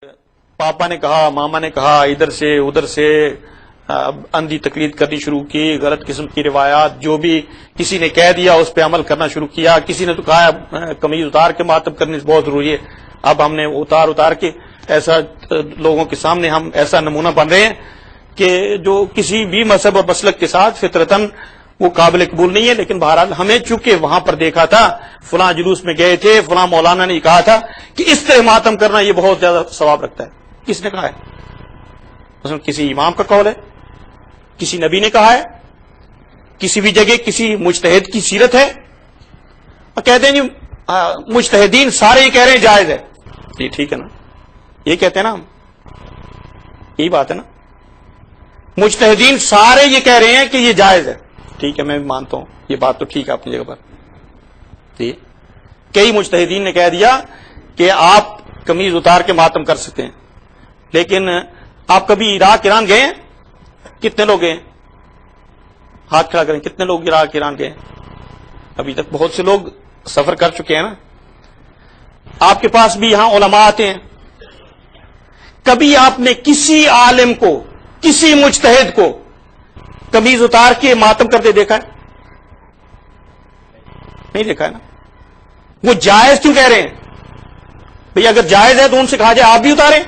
پاپا نے کہا، ماما نے کہا، ادھر سے ادھر سے اندھی تقلید کرنی شروع کی، غلط قسم کی روایات جو بھی کسی نے کہہ دیا اس پہ عمل کرنا شروع کیا. کسی نے تو کہا قمیض اتار کے ماتم کرنے سے بہت ضروری ہے. اب ہم نے اتار کے ایسا لوگوں کے سامنے ہم ایسا نمونہ بن رہے ہیں کہ جو کسی بھی مذہب اور مسلک کے ساتھ فطرتاً وہ قابل قبول نہیں ہے. لیکن بہرحال ہمیں چونکہ وہاں پر دیکھا تھا، فلاں جلوس میں گئے تھے، فلاں مولانا نے کہا تھا کہ اس طرح ماتم کرنا یہ بہت زیادہ ثواب رکھتا ہے. کس نے کہا ہے؟ مثلا کسی امام کا قول ہے، کسی نبی نے کہا ہے، کسی بھی جگہ کسی مجتہد کی سیرت ہے. اور کہتے ہیں مجتہدین سارے یہ کہہ رہے ہیں جائز ہے. جی ٹھیک ہے نا، یہ کہتے ہیں نا ہم، یہی بات ہے نا. مجتہدین سارے یہ کہہ رہے ہیں کہ یہ جائز ہے. ٹھیک ہے، میں مانتا ہوں یہ بات تو ٹھیک ہے اپنی جگہ پر. جی کئی مجتہدین نے کہہ دیا کہ آپ قمیض اتار کے ماتم کر سکتے ہیں. لیکن آپ کبھی عراق ایران گئے ہیں؟ کتنے لوگ گئے؟ ہاتھ کھڑا کریں، کتنے لوگ عراق ایران گئے؟ ابھی تک بہت سے لوگ سفر کر چکے ہیں نا. آپ کے پاس بھی یہاں علماء آتے ہیں. کبھی آپ نے کسی عالم کو، کسی مجتہد کو قمیض اتار کے ماتم کرتے دیکھا ہے؟ نہیں دیکھا ہے نا. وہ جائز کیوں کہہ رہے ہیں؟ بھئی اگر جائز ہے تو ان سے کہا جائے آپ بھی اتاریں.